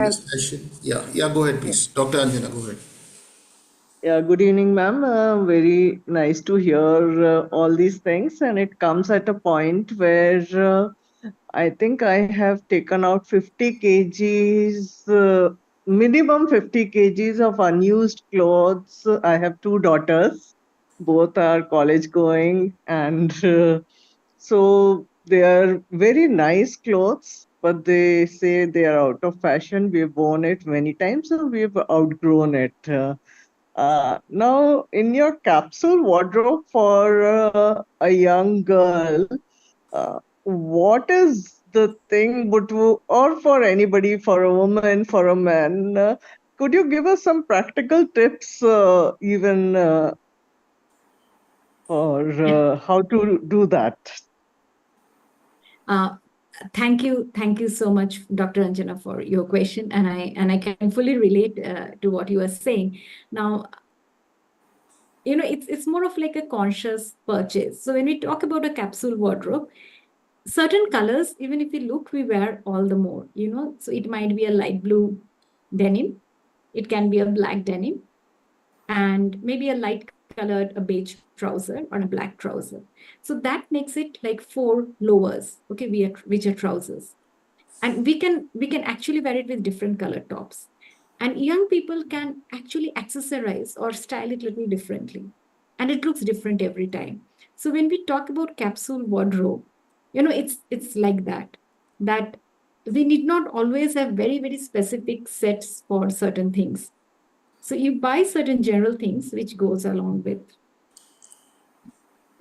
This session. Yeah, yeah, go ahead, please. Dr. Anjana, go ahead. Yeah, good evening, ma'am. Very nice to hear all these things. And it comes at a point where I think I have taken out 50 kgs, minimum 50 kgs of unused clothes. I have two daughters, both are college going, and so they are very nice clothes, but they say they are out of fashion. We've worn it many times, so we've outgrown it. Now, in your capsule wardrobe for a young girl, what is the thing, or for anybody, for a woman, for a man? Could you give us some practical tips, even for how to do that? Uh, thank you so much, Dr. Anjana, for your question, and I can fully relate to what you are saying. Now, it's more of like a conscious purchase. So when we talk about a capsule wardrobe, certain colors, even if we look, we wear all the more. So it might be a light blue denim, it can be a black denim, and maybe a light colored a beige trouser or a black trouser. So that makes it like four lowers, okay, which are trousers. And we can actually wear it with different color tops. And young people can actually accessorize or style it a little differently. And it looks different every time. So when we talk about capsule wardrobe, it's like that we need not always have very, very specific sets for certain things. So you buy certain general things which goes along with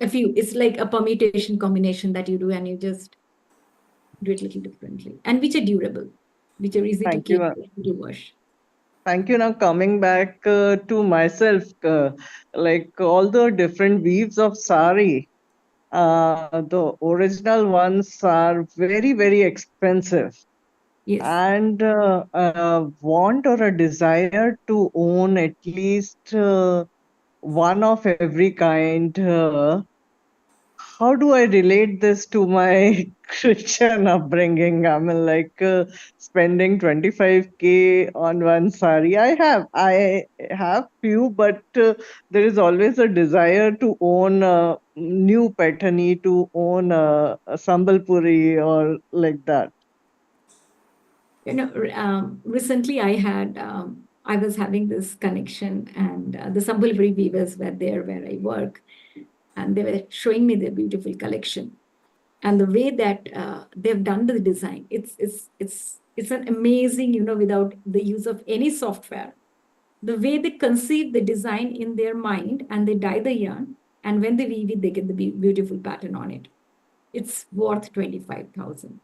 a few. It's like a permutation combination that you do, and you just do it a little differently, and which are durable, which are easy to Thank you. keep, easy to wash. Thank you. Now coming back to myself, like all the different weaves of sari, the original ones are very, very expensive. Yes. And want or a desire to own at least one of every kind. How do I relate this to my Christian upbringing? I mean, like spending 25K on one sari. I have few, but there is always a desire to own a new pattern, to own a sambalpuri or like that. Recently I was having this connection, and the Sambalpuri weavers were there where I work, and they were showing me their beautiful collection. And the way that they've done the design, it's an amazing, without the use of any software. The way they conceive the design in their mind, and they dye the yarn, and when they weave it, they get the beautiful pattern on it. It's worth 25,000.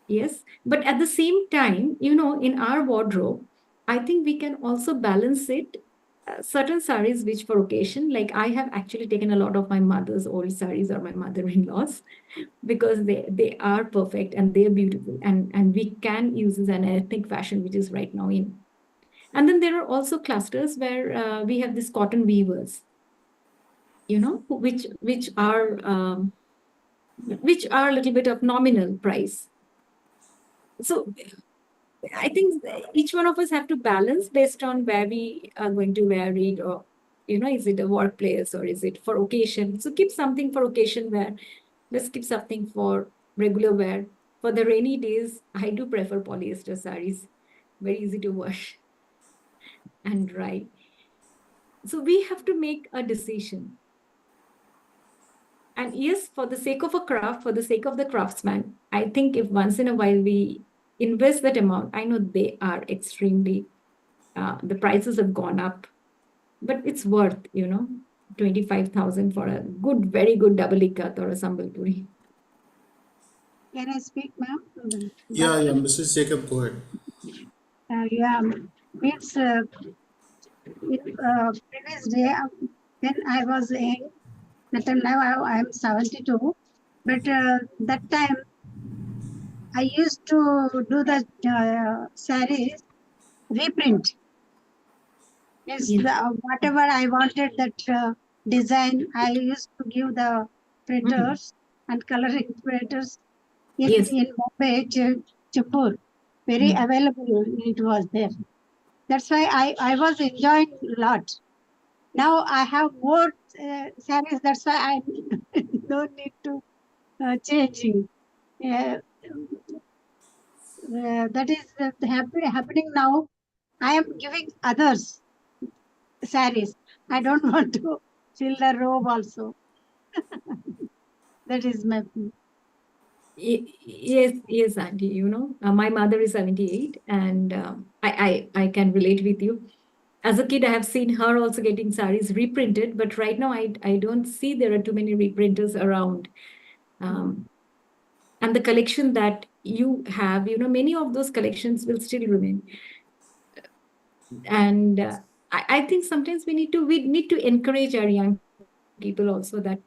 Yes, but at the same time, in our wardrobe, I think we can also balance it. Certain saris which for occasion, like I have actually taken a lot of my mother's old saris or my mother-in-law's, because they are perfect and they're beautiful, and we can use as an ethnic fashion, which is right now in. And then there are also clusters where we have these cotton weavers, which are a little bit of nominal price. So I think each one of us have to balance based on where we are going to wear it, or is it a workplace or is it for occasion? So keep something for occasion wear. Let's keep something for regular wear. For the rainy days, I do prefer polyester saris. Very easy to wash and dry. So we have to make a decision. And yes, for the sake of a craft, for the sake of the craftsman, I think if once in a while we invest that amount, I know they are extremely, the prices have gone up, but it's worth, 25,000 for a good, very good double ikat or a sambalpuri. Can I speak, ma'am? Yeah, yeah, Mrs. Jacob, go ahead. Yeah, means previous day when I was young, that time now I am 72, but that time I used to do the sarees reprint. Means Yes. whatever I wanted that design, I used to give the printers and coloring printers in Yes. Bombay, Chapur. very available it was there. That's why I was enjoying a lot. Now I have more sarees. That's why I don't need to changing. That is happening now. I am giving others sarees. I don't want to fill the robe also. That is my. Yes, Auntie. My mother is 78, and I can relate with you. As a kid, I have seen her also getting saris reprinted, but right now I don't see there are too many reprinters around. And the collection that you have, many of those collections will still remain. And I think sometimes we need to encourage our young people also that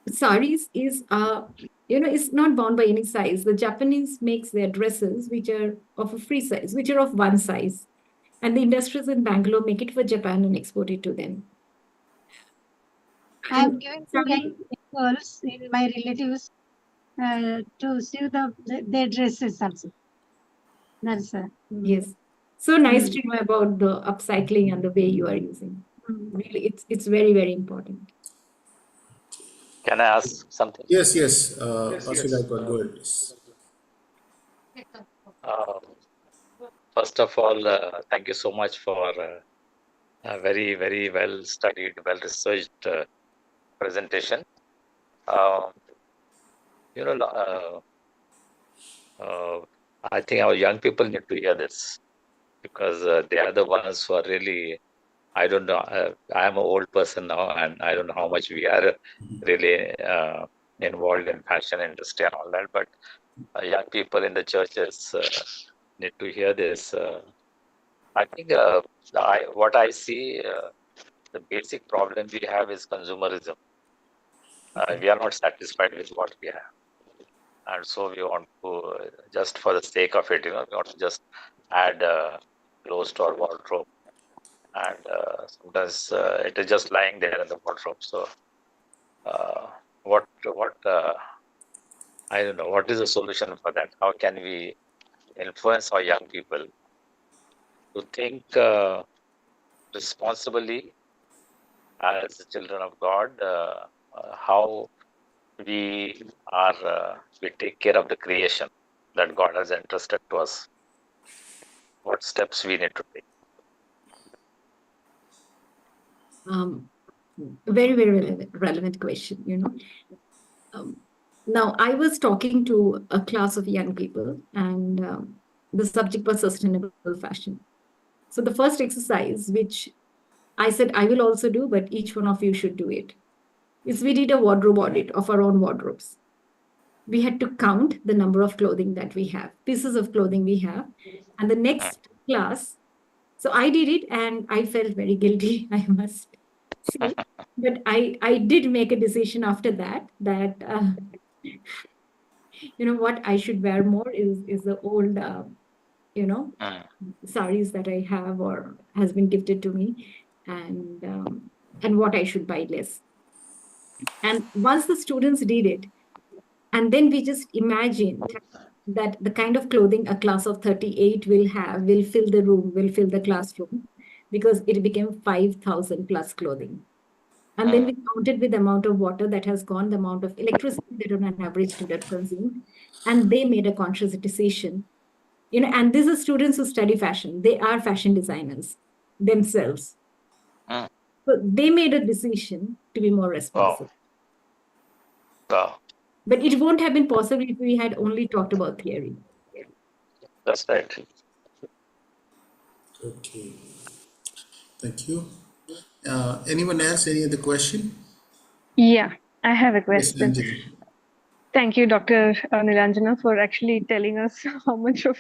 saris is not bound by any size. The Japanese makes their dresses which are of a free size, which are of one size, and the industries in Bangalore make it for Japan and export it to them. I am giving to young girls in my relatives to sew their dresses also. That's Yes. So nice to know about the upcycling and the way you are using. Really, it's very, very important. Can I ask something? Yes, yes. Pastor Gaikwad, go ahead, please. First of all, thank you so much for a very, very well studied, well researched presentation. I think our young people need to hear this because they are the ones who are really, I don't know, I am an old person now and I don't know how much we are really involved in fashion industry and all that, but young people in the churches need to hear this. I think what I see, the basic problem we have is consumerism. We are not satisfied with what we have. And so we want to, just for the sake of it, we want to just add clothes to our wardrobe. And sometimes it is just lying there in the wardrobe. So I don't know, what is the solution for that? How can we influence our young people to think responsibly as the children of God, how we take care of the creation that God has entrusted to us? What steps we need to take? Very, very relevant question, now, I was talking to a class of young people, and the subject was sustainable fashion. So the first exercise, which I said I will also do, but each one of you should do it, is we did a wardrobe audit of our own wardrobes. We had to count the number of clothing that we have, pieces of clothing we have. And the next class, so I did it and I felt very guilty, I must say. But I did make a decision after that, what I should wear more is the old, saris that I have or has been gifted to me, and what I should buy less. And once the students did it, and then we just imagined that the kind of clothing a class of 38 will have will fill the room, will fill the classroom, because it became 5,000 plus clothing. And then we counted with the amount of water that has gone, the amount of electricity that on an average student consumed, and they made a conscious decision. And these are students who study fashion. They are fashion designers themselves. So they made a decision to be more responsible. But it won't have been possible if we had only talked about theory. That's right. Okay. Thank you. Anyone else? Any other question? Yeah, I have a Yes, question. Nilanjana. Thank you, Dr. Nilanjana, for actually telling us how much of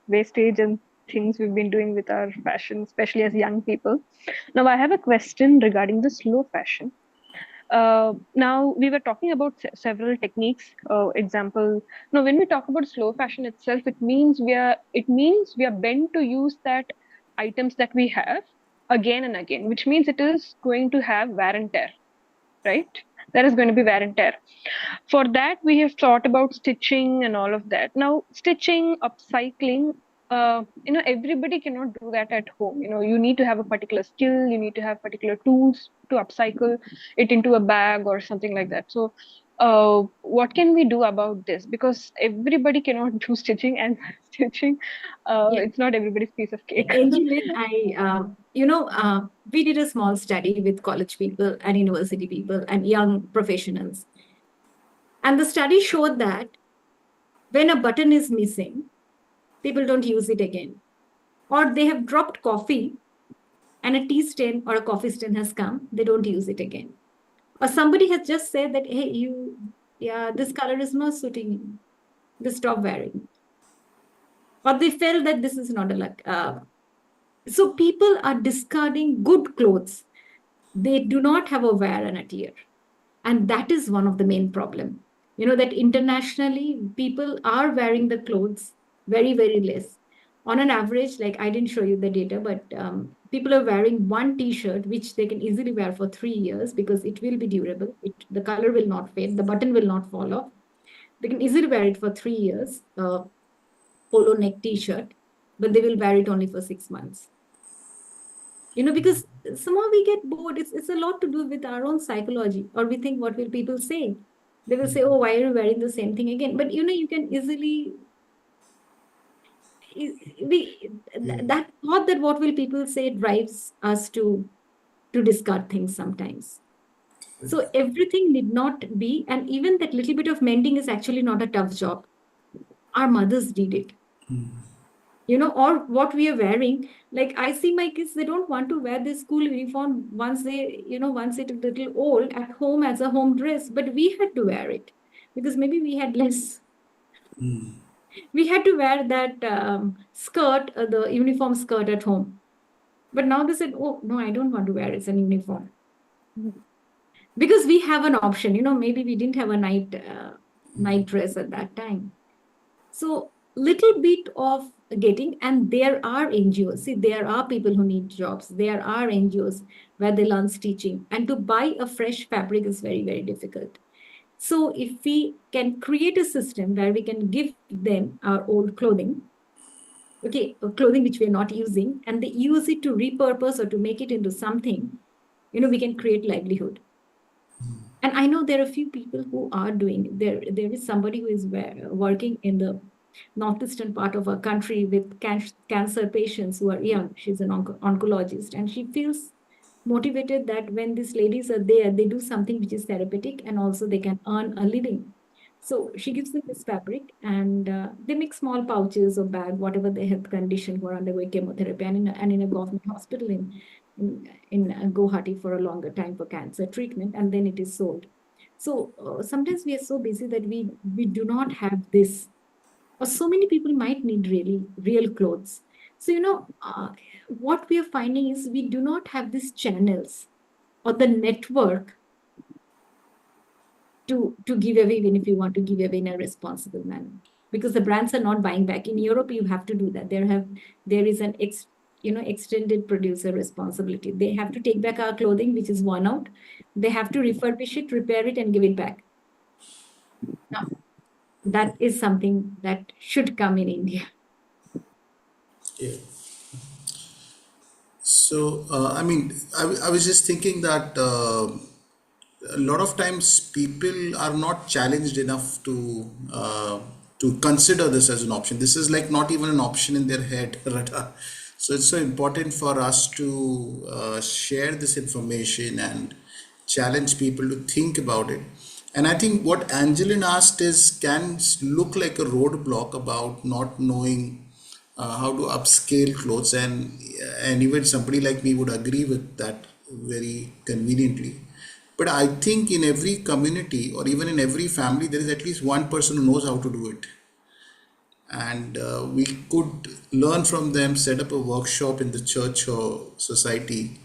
wastage and things we've been doing with our fashion, especially as young people. Now, I have a question regarding the slow fashion. Now, we were talking about several techniques. Example, now when we talk about slow fashion itself, it means we are bent to use that items that we have again and again, which means it is going to have wear and tear, right? There is going to be wear and tear. For that, we have thought about stitching and all of that. Now, stitching, upcycling, everybody cannot do that at home. You need to have a particular skill, you need to have particular tools to upcycle it into a bag or something like that. So, what can we do about this? Because everybody cannot do stitching, and stitching, Yeah. it's not everybody's piece of cake. Angeline, we did a small study with college people and university people and young professionals. And the study showed that when a button is missing, people don't use it again. Or they have dropped coffee and a tea stain or a coffee stain has come, they don't use it again. Or somebody has just said that, hey, this color is not suiting you. They stop wearing. Or they felt that this is not a luck. So people are discarding good clothes. They do not have a wear and a tear. And that is one of the main problem. That internationally, people are wearing the clothes very, very less. On an average, like I didn't show you the data, but people are wearing one t-shirt, which they can easily wear for 3 years because it will be durable. The color will not fade. The button will not fall off. They can easily wear it for 3 years, polo neck t-shirt, but they will wear it only for 6 months. Because somehow we get bored. It's a lot to do with our own psychology, or we think, what will people say? They will say, oh, why are you wearing the same thing again? But you can easily that thought that what will people say drives us to discard things sometimes. So everything need not be, and even that little bit of mending is actually not a tough job. Our mothers did it. Or what we are wearing. Like I see my kids, they don't want to wear this school uniform once it's a little old at home as a home dress, but we had to wear it because maybe we had less. We had to wear that skirt, the uniform skirt at home. But now they said, oh, no, I don't want to wear it. It's an uniform. Because we have an option, maybe we didn't have a night dress at that time. So little bit of getting, and there are NGOs. See, there are people who need jobs. There are NGOs where they learn stitching. And to buy a fresh fabric is very, very difficult. So if we can create a system where we can give them our old clothing, clothing which we're not using, and they use it to repurpose or to make it into something, we can create livelihood. And I know there are a few people who are doing, there is somebody who is working in the northeastern part of our country with cancer patients who are young. She's an oncologist, and she feels motivated that when these ladies are there, they do something which is therapeutic and also they can earn a living. So she gives them this fabric, and they make small pouches or bag, whatever their health condition, who are undergoing chemotherapy, and in a government hospital in Guwahati for a longer time for cancer treatment, and then it is sold. So sometimes we are so busy that we do not have this, or so many people might need really real clothes. So what we are finding is we do not have these channels or the network to give away, even if you want to give away in a responsible manner, because the brands are not buying back. In Europe, you have to do that. There is an extended producer responsibility. They have to take back our clothing which is worn out. They have to refurbish it, repair it, and give it back. Now, that is something that should come in India. Yeah. So, I was just thinking that a lot of times people are not challenged enough to consider this as an option. This is like not even an option in their head, Radha. So it's so important for us to share this information and challenge people to think about it. And I think what Angeline asked can look like a roadblock about not knowing how to upscale clothes, and even somebody like me would agree with that very conveniently. But I think in every community or even in every family, there is at least one person who knows how to do it. And we could learn from them, set up a workshop in the church or society,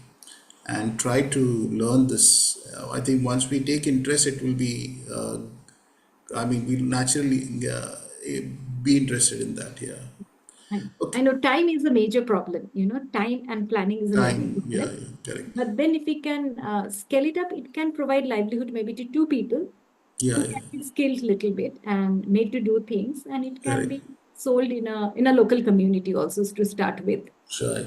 and try to learn this. I think once we take interest, it will be, we'll naturally be interested in that. Yeah. I know time is a major problem. Time and planning is a major Time, yeah, problem. correct. But then if we can scale it up, it can provide livelihood maybe to two people Yeah, who can be skilled little bit and made to do things, and it can correct. be sold in a local community also to start with. Sure.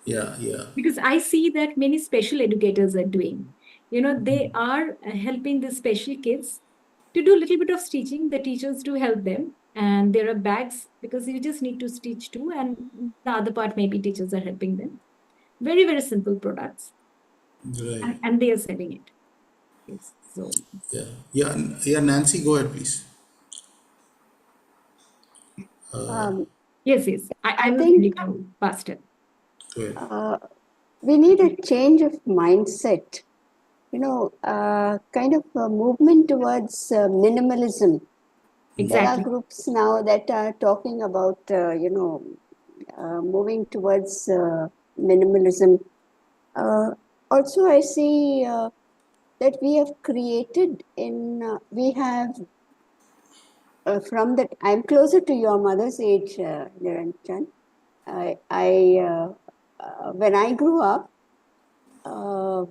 Yeah, yeah, Because I see that many special educators are doing. They are helping the special kids to do a little bit of stitching. The teachers do help them, and there are bags because you just need to stitch too, and the other part maybe teachers are helping them. Very, very simple products, right. and they are selling it. Yes. So Yeah, yeah, yeah. Nancy, go ahead, please. Um, yes, yes. I I was think ready to pass it. Go ahead. we need a change of mindset, kind of a movement towards minimalism. There are Exactly. groups now that are talking about, moving towards minimalism. Also, I see that we have created we have from that, I'm closer to your mother's age, Niranjan. When I grew up, uh,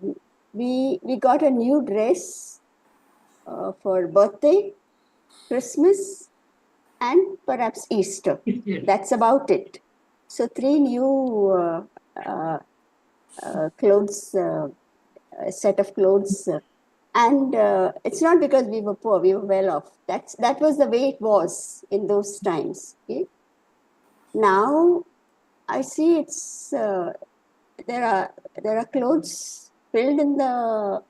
we got a new dress for birthday, Christmas, and perhaps Easter. Yes. That's about it. So three new clothes, set of clothes, and it's not because we were poor; we were well off. That was the way it was in those times. Okay? Now I see it's there are clothes filled in the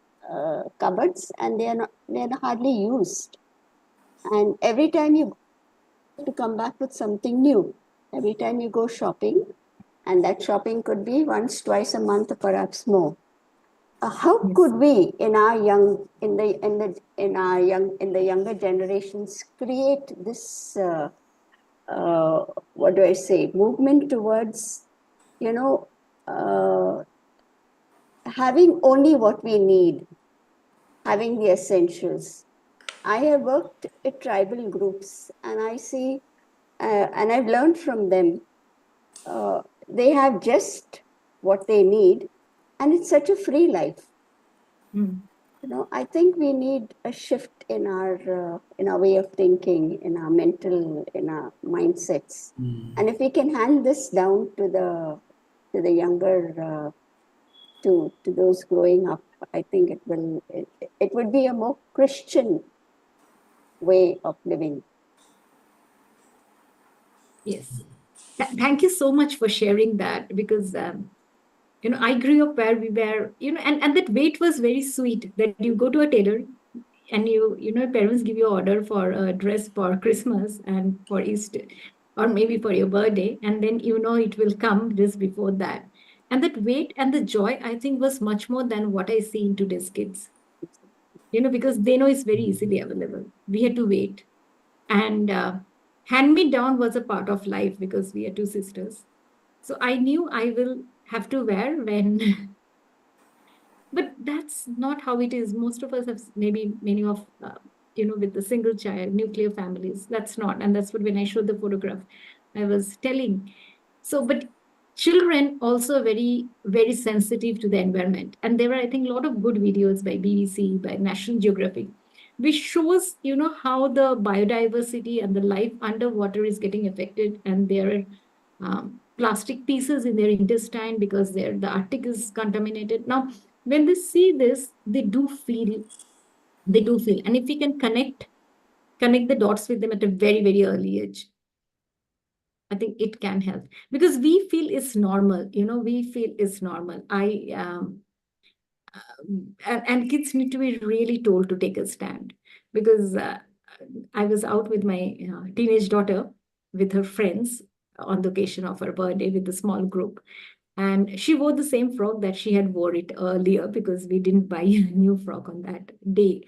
cupboards, and they are hardly used. And every time you have to come back with something new. Every time you go shopping, and that shopping could be once, twice a month, or perhaps more. How Yes. could we, in our young, in the younger generations, create this? What do I say? Movement towards, you know, uh, having only what we need, having the essentials. I have worked at tribal groups, and I see, and I've learned from them. They have just what they need, and it's such a free life. Mm. I think we need a shift in our way of thinking, in our mindsets, and if we can hand this down to the younger, to those growing up, I think it would be a more Christian way of living. Yes. Thank you so much for sharing that because I grew up where we were, and that weight was very sweet that you go to a tailor and parents give you order for a dress for Christmas and for Easter or maybe for your birthday, and then it will come just before that. And that weight and the joy, I think, was much more than what I see in today's kids, because they know it's very easily available. We had to wait. And hand me down was a part of life because we are two sisters. So I knew I will have to wear when, but that's not how it is. Most of us have maybe many of, with the single child, nuclear families. That's not. And that's what when I showed the photograph, I was telling. So, but children also very, very sensitive to the environment. And there are, I think, a lot of good videos by BBC, by National Geographic, which shows, how the biodiversity and the life underwater is getting affected. And there are plastic pieces in their intestine because the Arctic is contaminated. Now, when they see this, they do feel, and if we can connect the dots with them at a very, very early age, I think it can help because we feel it's normal. We feel it's normal. And kids need to be really told to take a stand because I was out with my teenage daughter with her friends on the occasion of her birthday with a small group. And she wore the same frock that she had wore it earlier because we didn't buy a new frock on that day.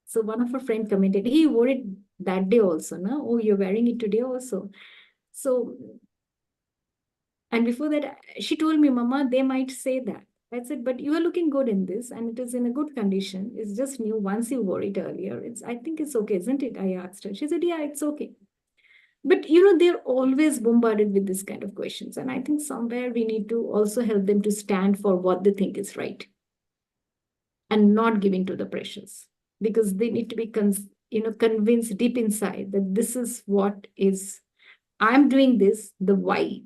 So one of her friends commented, he wore it that day also, no? Oh, you're wearing it today also. So, and before that, she told me, Mama, they might say that. I said, but you are looking good in this and it is in a good condition. It's just new. Once you wore it earlier, I think it's okay, isn't it? I asked her. She said, yeah, it's okay. But they're always bombarded with this kind of questions. And I think somewhere we need to also help them to stand for what they think is right and not give in to the pressures, because they need to be convinced deep inside that this is what is, I'm doing this, the why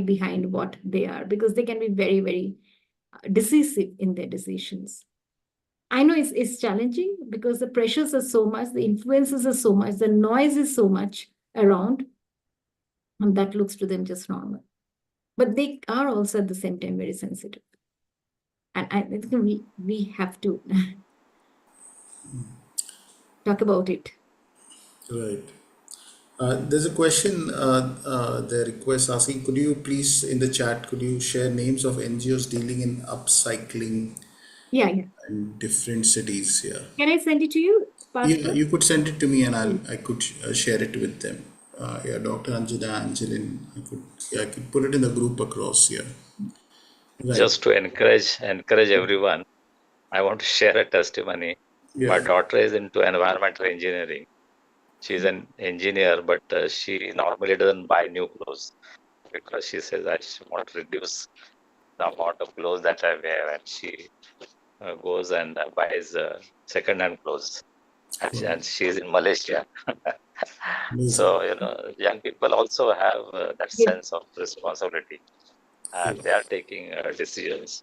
behind what they are, because they can be very, very decisive in their decisions. I know it's challenging because the pressures are so much, the influences are so much, the noise is so much around, and that looks to them just normal. But they are also at the same time very sensitive. And I think we have to talk about it. Right. There's a question, the request asking, could you please in the chat, could you share names of NGOs dealing in upcycling Yeah. in different cities here? Can I send it to you, Yeah, Pastor? you could send it to me and I could share it with them. Yeah, Dr. Anjana, Angeline, I could put it in the group across here. Right. Just to encourage everyone, I want to share a testimony. My Yeah. daughter is into environmental engineering. She's an engineer, but she normally doesn't buy new clothes because she says I want to reduce the amount of clothes that I wear, and she goes and buys second-hand clothes. And she's in Malaysia. Amazing. So, young people also have that Yes. sense of responsibility, and they are taking decisions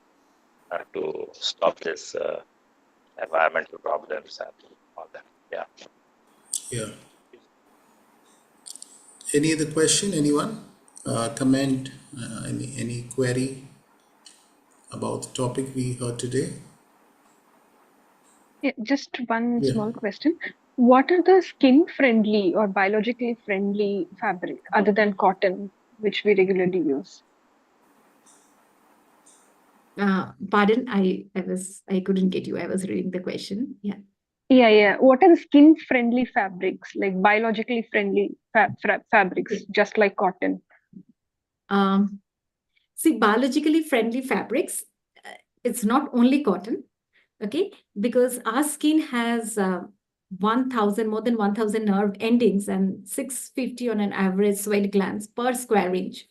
to stop this environmental problems and all that. Yeah. Yeah. Any other question? Anyone? Comment? Any query about the topic we heard today? Yeah, just one Yeah. small question. What are the skin friendly or biologically friendly fabric other than cotton, which we regularly use? Pardon, I couldn't get you. I was reading the question. Yeah. Yeah. What are the skin friendly fabrics, like biologically friendly fabrics, Okay. just like cotton? See, biologically friendly fabrics, it's not only cotton, okay? Because our skin has 1,000, more than 1,000 nerve endings and 650 on an average sweat glands per square inch.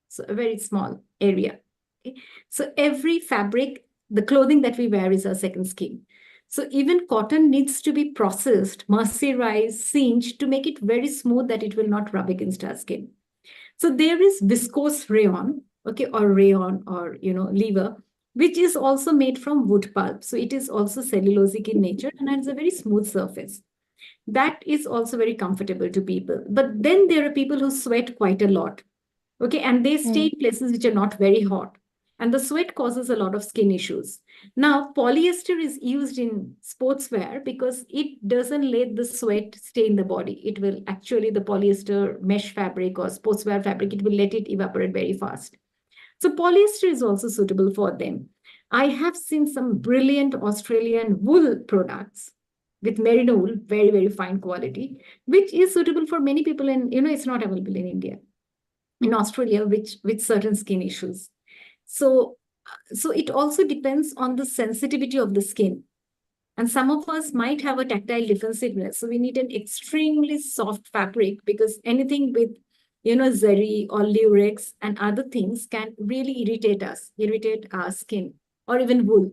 So a very small area. Okay? So every fabric, the clothing that we wear is our second skin. So even cotton needs to be processed, mercerized, singed to make it very smooth that it will not rub against our skin. So there is viscose rayon, okay, or rayon or leather, which is also made from wood pulp. So it is also cellulosic in nature and has a very smooth surface. That is also very comfortable to people. But then there are people who sweat quite a lot, okay, and they stay in places which are not very hot. And the sweat causes a lot of skin issues. Now, polyester is used in sportswear because it doesn't let the sweat stay in the body. It will actually, the polyester mesh fabric or sportswear fabric, it will let it evaporate very fast. So polyester is also suitable for them. I have seen some brilliant Australian wool products with merino wool, very, very fine quality, which is suitable for many people, and it's not available in India, in Australia, with certain skin issues. So it also depends on the sensitivity of the skin. And some of us might have a tactile defensiveness. So we need an extremely soft fabric, because anything with, zari or lurex and other things can really irritate our skin, or even wool.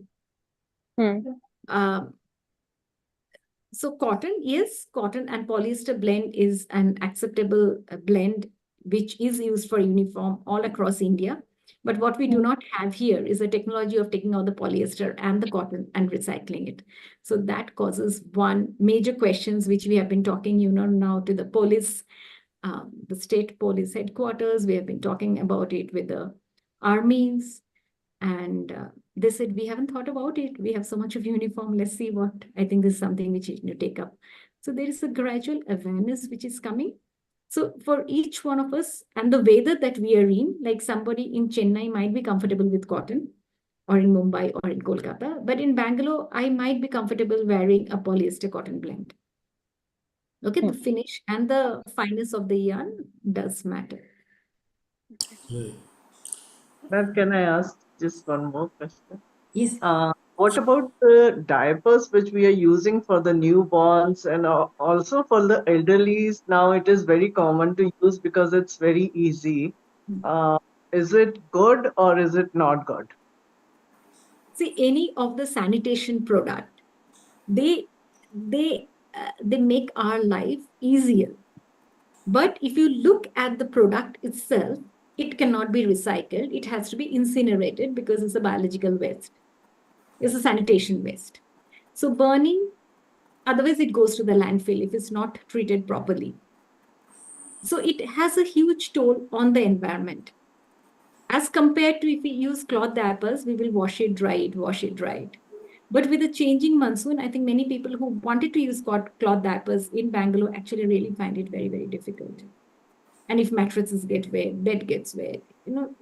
So cotton, yes, cotton and polyester blend is an acceptable blend, which is used for uniform all across India. But what we do not have here is a technology of taking out the polyester and the cotton and recycling it. So that causes one major questions, which we have been talking, now to the police, the state police headquarters. We have been talking about it with the armies. And they said, we haven't thought about it. We have so much of uniform. Let's see what, I think this is something which you need to take up. So there is a gradual awareness which is coming. So for each one of us and the weather that we are in, like somebody in Chennai might be comfortable with cotton, or in Mumbai or in Kolkata, but in Bangalore, I might be comfortable wearing a polyester cotton blend. Okay, the finish and the fineness of the yarn does matter. Right. Ma'am, can I ask just one more question? Yes. What about the diapers which we are using for the newborns and also for the elderlies? Now it is very common to use because it's very easy. Uh, is it good or is it not good? See, any of the sanitation product, they they make our life easier. But if you look at the product itself, it cannot be recycled. It has to be incinerated because it's a biological waste. It's a sanitation waste. So burning, otherwise it goes to the landfill if it's not treated properly. So it has a huge toll on the environment. As compared to if we use cloth diapers, we will wash it, dry it, wash it, dry it. But with the changing monsoon, I think many people who wanted to use cloth diapers in Bangalore actually really find it very, very difficult. And if mattresses get wet, bed gets wet,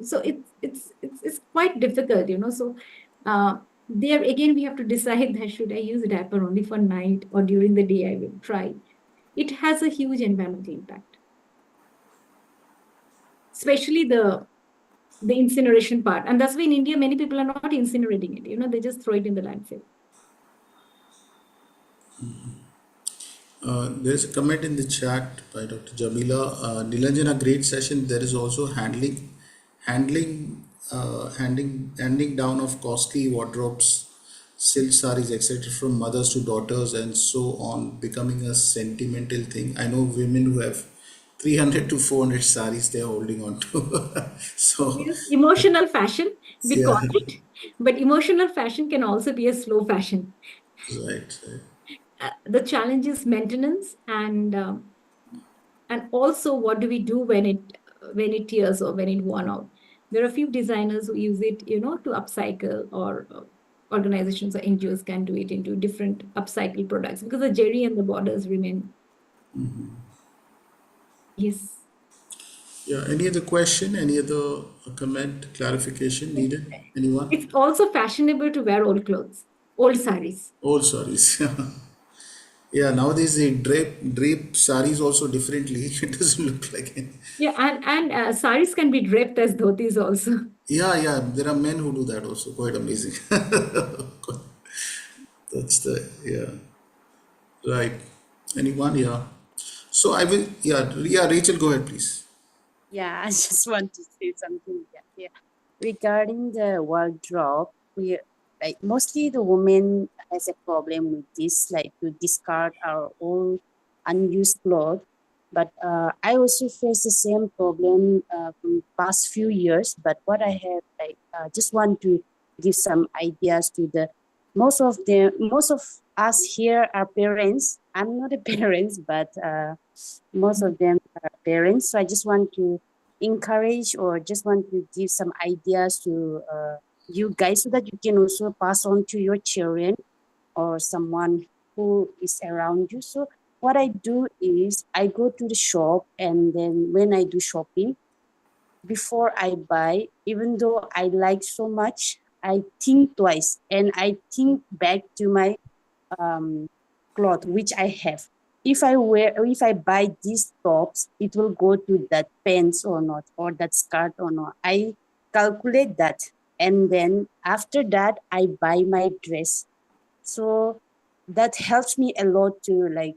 so it's quite difficult, So there again, we have to decide that should I use a diaper only for night or during the day I will try. It has a huge environmental impact, especially the incineration part. And that's why in India, many people are not incinerating it, they just throw it in the landfill. There's a comment in the chat by Dr. Jamila. Nilanjana, great session. There is also handing down of costly wardrobes, silk saris, etc., from mothers to daughters, and so on, becoming a sentimental thing. I know women who have 300 to 400 saris they're holding on to. So, Yes, emotional fashion, we yeah, call it, but emotional fashion can also be a slow fashion. right, right. The challenge is maintenance, and also what do we do when it tears or when it worn out. There are a few designers who use it, to upcycle, or organizations or NGOs can do it into different upcycle products because the jerry and the borders remain. Yes. Yeah, any other question, any other comment, clarification needed? Anyone? It's also fashionable to wear old clothes, old saris. Oh, saris. Yeah, nowadays they drape saris also differently. It doesn't look like it. Yeah, and saris can be draped as dhotis also. Yeah, yeah, there are men who do that also. Quite amazing. That's the, yeah, right. Anyone? Yeah. So I will, yeah, Rachel, go ahead, please. Yeah, I just want to say something. Yeah. Regarding the wardrobe, we like mostly the woman has a problem with this, like to discard our old unused clothes. But I also face the same problem from past few years. But what I have, just want to give some ideas to the most of us here are parents. I'm not a parent, but most of them are parents. So I just want to encourage or just want to give some ideas to you guys so that you can also pass on to your children or someone who is around you. So what I do is I go to the shop, and then when I do shopping, before I buy, even though I like so much, I think twice and I think back to my cloth which I have. If I buy these tops, it will go to that pants or not, or that skirt or not. I calculate that, and then after that I buy my dress. So that helps me a lot to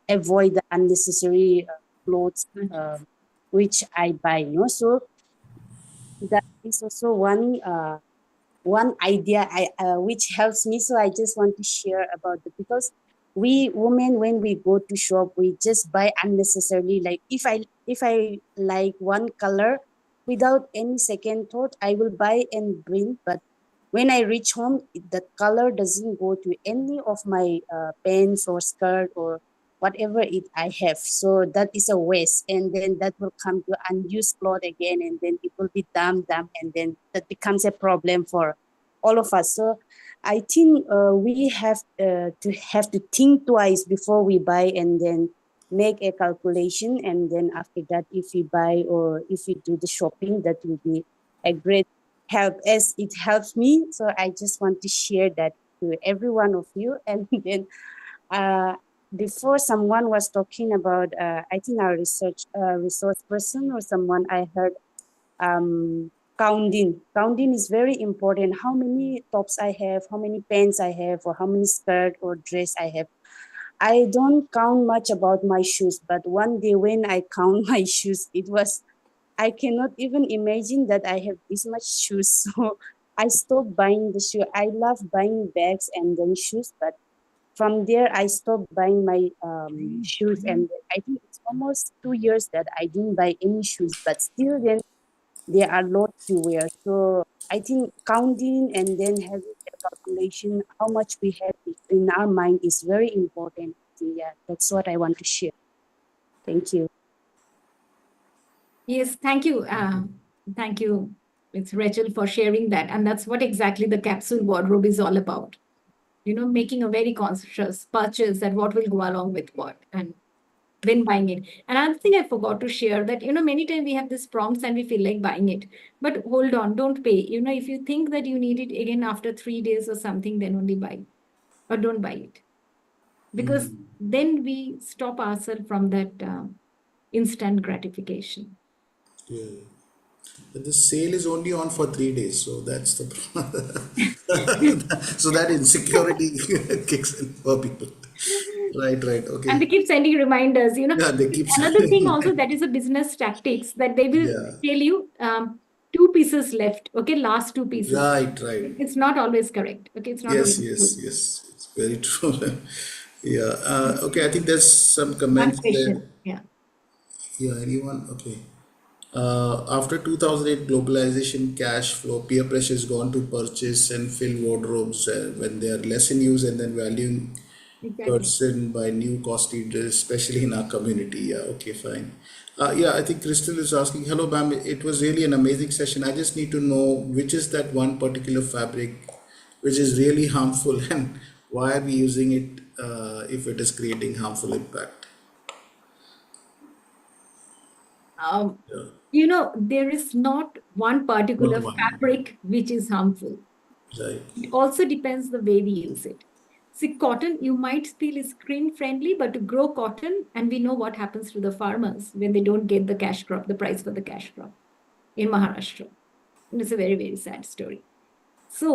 avoid the unnecessary clothes which I buy. So that is also one idea which helps me. So I just want to share about it, because we women, when we go to shop, we just buy unnecessarily. Like if I like one color, without any second thought, I will buy and bring. But when I reach home, the color doesn't go to any of my pants or skirt or whatever it I have. So that is a waste, and then that will come to unused cloth again, and then it will be damp, and then that becomes a problem for all of us. So I think we have to think twice before we buy, and then make a calculation, and then after that, if we buy or if we do the shopping, that will be a great help, as it helps me. So I just want to share that to every one of you. And then uh, before, someone was talking about I think our resource person or someone, I heard counting. Counting is very important. How many tops I have, how many pants I have, or how many skirt or dress I have. I don't count much about my shoes, but one day when I count my shoes, I cannot even imagine that I have this much shoes. So I stopped buying the shoe. I love buying bags and then shoes, but from there I stopped buying my shoes, and I think it's almost 2 years that I didn't buy any shoes, but still then there are lots to wear. So I think counting and then having a calculation how much we have in our mind is very important. Yeah, that's what I want to share. Thank you. Yes, thank you. Thank you, Ms. Rachel, for sharing that. And that's what exactly the capsule wardrobe is all about. Making a very conscious purchase that what will go along with what and when buying it. And another thing I forgot to share that, many times we have these prompts and we feel like buying it. But hold on, don't pay. If you think that you need it again after 3 days or something, then only buy or don't buy it. Because then we stop ourselves from that instant gratification. Yeah. But the sale is only on for 3 days, so that's the so that insecurity kicks in for people. Right, right. And they Okay. keep sending reminders. Yeah, they keep Another thing saying. also that is a business tactics that they will Yeah. tell you 2 pieces left. Okay, last 2 pieces. Right, right. It's not always correct. Okay, it's not always Yes, yes, true. yes. It's very true. Yeah. Okay, I think there's some One comments there. question. Yeah. Yeah, anyone? Okay. After 2008 globalization, cash flow, peer pressure is gone to purchase and fill wardrobes when they are less in use, and then valuing Exactly. person by new costly dress, especially in our community. Yeah, okay, fine. Yeah, I think Crystal is asking, hello, ma'am. It was really an amazing session. I just need to know which is that one particular fabric which is really harmful and why are we using it if it is creating harmful impact? Um, Yeah, there is not one not particular one. fabric which is harmful. Right. It also depends the way we use it. See, cotton, you might feel is green friendly, but to grow cotton, and we know what happens to the farmers when they don't get the cash crop, the price for the cash crop in Maharashtra. And it's a very, very sad story. So,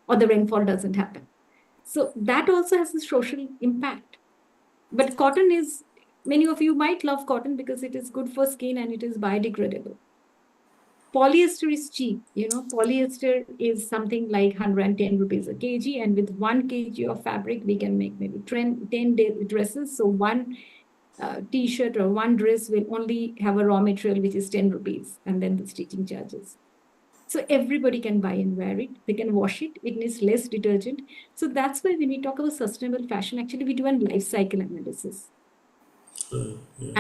or the rainfall doesn't happen. So that also has a social impact. But cotton is, many of you might love cotton because it is good for skin and it is biodegradable. Polyester is cheap. Polyester is something like 110 rupees a kg. And with 1 kg of fabric, we can make maybe 10 dresses. So one t-shirt or one dress will only have a raw material, which is 10 rupees. And then the stitching charges. So everybody can buy and wear it. They can wash it. It needs less detergent. So that's why when we talk about sustainable fashion, actually we do a life cycle analysis. Yeah.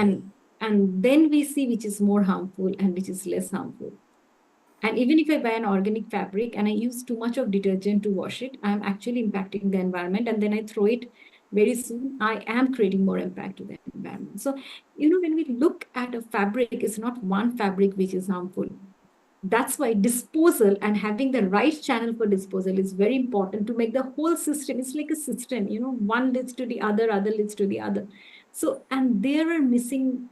And then we see which is more harmful and which is less harmful. And even if I buy an organic fabric and I use too much of detergent to wash it, I'm actually impacting the environment. And then I throw it very soon, I am creating more impact to the environment. So, when we look at a fabric, it's not one fabric which is harmful. That's why disposal and having the right channel for disposal is very important to make the whole system. It's like a system, one leads to the other leads to the other. So, and there are missing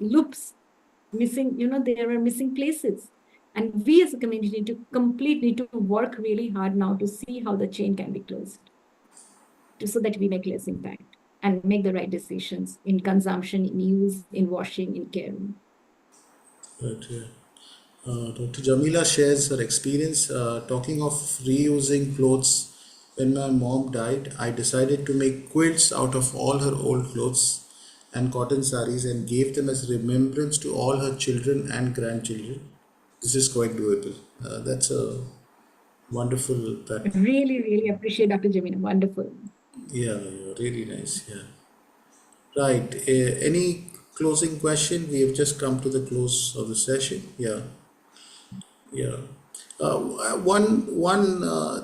loops, there are missing places. And we as a community need to work really hard now to see how the chain can be closed so that we make less impact and make the right decisions in consumption, in use, in washing, in caring. Right, yeah. Dr. Jamila shares her experience. Talking of reusing clothes, when my mom died, I decided to make quilts out of all her old clothes and cotton saris and gave them as remembrance to all her children and grandchildren. This is quite doable. That's a wonderful that. Really, really appreciate Dr. Jamina. Wonderful. Yeah, yeah, really nice. Yeah. Right. Any closing question? We have just come to the close of the session. Yeah. Yeah. One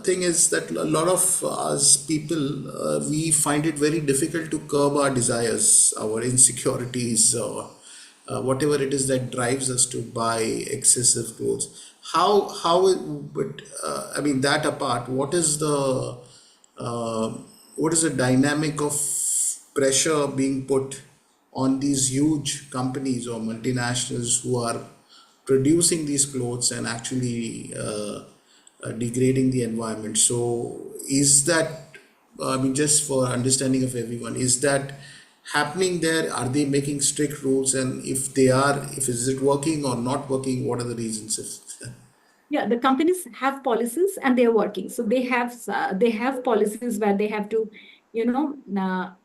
thing is that a lot of us people we find it very difficult to curb our desires, our insecurities, or whatever it is that drives us to buy excessive clothes. But I mean that apart, uh, what is the dynamic of pressure being put on these huge companies or multinationals who are producing these clothes and actually degrading the environment. So is that, I mean, just for understanding of everyone, is that happening there? Are they making strict rules? And if they are, if is it working or not working, what are the reasons? If Yeah, the companies have policies and they are working. So they have policies where they have to,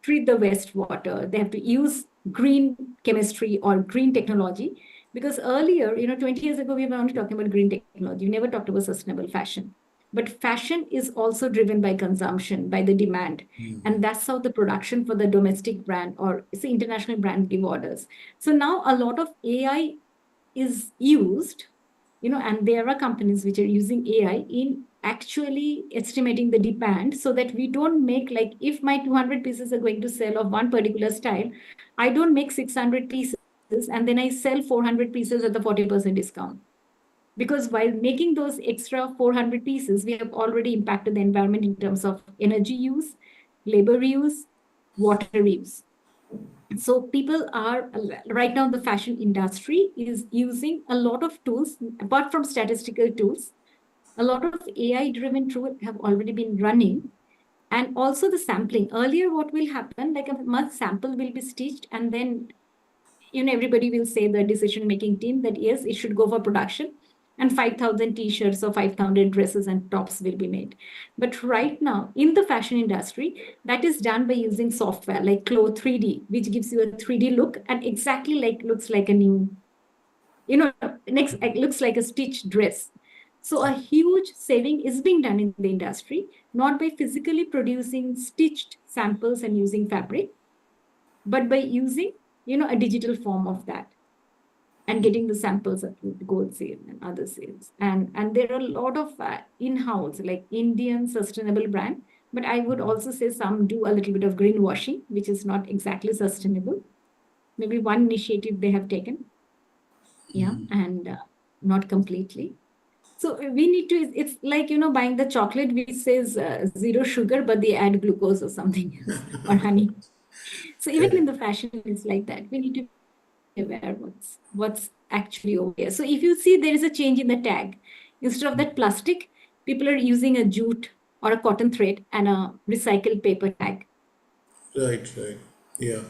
treat the wastewater. They have to use green chemistry or green technology. Because earlier, 20 years ago, we were only talking about green technology. We never talked about sustainable fashion. But fashion is also driven by consumption, by the demand. And that's how the production for the domestic brand or it's the international brand give orders. So now a lot of AI is used, and there are companies which are using AI in actually estimating the demand so that we don't make, like, if my 200 pieces are going to sell of one particular style, I don't make 600 pieces and then I sell 400 pieces at the 40% discount. Because while making those extra 400 pieces, we have already impacted the environment in terms of energy use, labor use, water use. So people are right now, the fashion industry is using a lot of tools apart from statistical tools. A lot of AI driven tools have already been running, and also the sampling. Earlier what will happen, like a month sample will be stitched, and then everybody will say, the decision making team, that yes, it should go for production, and 5,000 t-shirts or 5,000 dresses and tops will be made. But right now in the fashion industry, that is done by using software like Clo 3D, which gives you a 3D look and exactly like looks like a new, next looks like a stitched dress. So a huge saving is being done in the industry, not by physically producing stitched samples and using fabric, but by using, a digital form of that and getting the samples at gold sale and other sales. And there are a lot of in-house, like Indian sustainable brand, but I would also say some do a little bit of greenwashing, which is not exactly sustainable. Maybe one initiative they have taken, and not completely. So we need to, it's like, buying the chocolate which says zero sugar, but they add glucose or something or honey. So even in the fashion, it's like that. We need to be aware what's actually over here. So if you see there is a change in the tag, instead of that plastic, people are using a jute or a cotton thread and a recycled paper tag. right, right, yeah,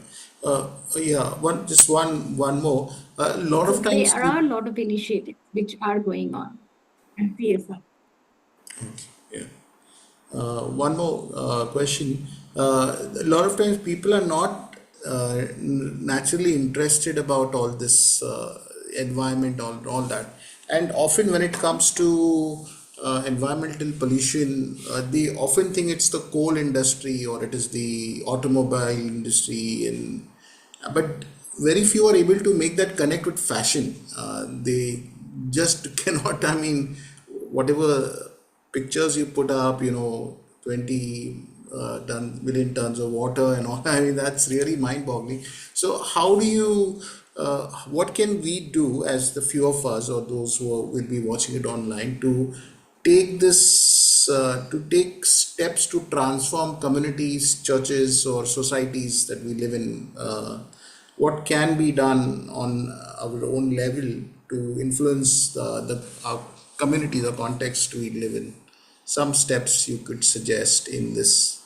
yeah. One more. A lot So of times, there are a lot of initiatives which are going on at CSR. yeah. One more question. A lot of times people are not naturally interested about all this environment, all that. And often when it comes to environmental pollution, they often think it's the coal industry or it is the automobile industry, and but very few are able to make that connect with fashion. They just cannot. I mean, whatever pictures you put up, 20 million tons of water and all. I mean, that's really mind-boggling. So, how do you? What can we do as the few of us or those who will be watching it online to take this to take steps to transform communities, churches, or societies that we live in? What can be done on our own level to influence our community, the context we live in? Some steps you could suggest in this.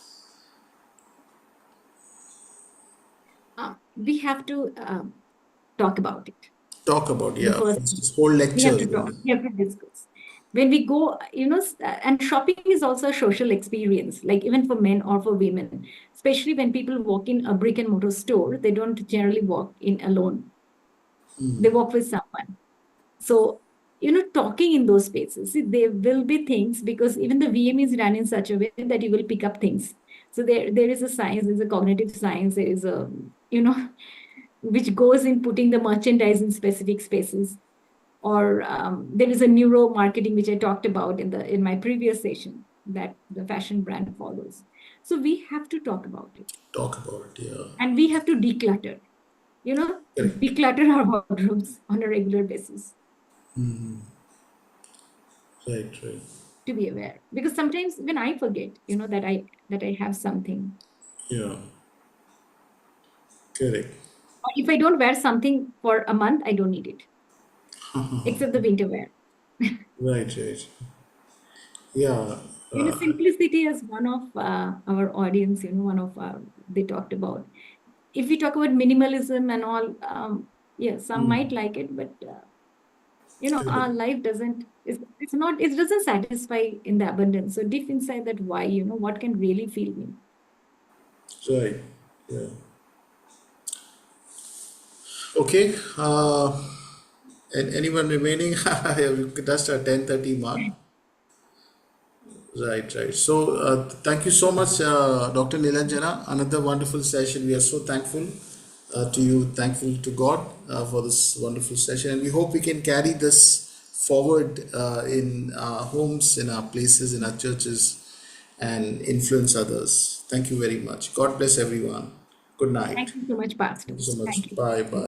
We have to talk about it. Talk about, The yeah, first, this whole we have lecture. to talk, we have to discuss. When we go, and shopping is also a social experience, like even for men or for women, especially when people walk in a brick and mortar store, they don't generally walk in alone. They walk with someone. So, talking in those spaces, see, there will be things, because even the VM is run in such a way that you will pick up things. So there is a science, there's a cognitive science, there is a, which goes in putting the merchandise in specific spaces. Or there is a neuro marketing, which I talked about in my previous session, that the fashion brand follows. So we have to talk about it. Talk about it, yeah. And we have to declutter, Correct. declutter our wardrobes on a regular basis. Right, right. To be aware, because sometimes when I forget, that I have something, Yeah. Correct. or if I don't wear something for a month, I don't need it. except the winter wear. Right, right. Yeah. Simplicity is one of our audience, one of they talked about. If we talk about minimalism and all, yeah, some might like it, but our life doesn't, it's not, it doesn't satisfy in the abundance. So deep inside that why, what can really fill me? Right. Yeah. Okay. And anyone remaining? We touched our 10:30 mark. Right, right. So, thank you so much, Dr. Nilanjana. Another wonderful session. We are so thankful to you, thankful to God for this wonderful session. And we hope we can carry this forward in our homes, in our places, in our churches, and influence others. Thank you very much. God bless everyone. Good night. Thank you so much, Pastor. Thank you so Thank much. you. Bye bye.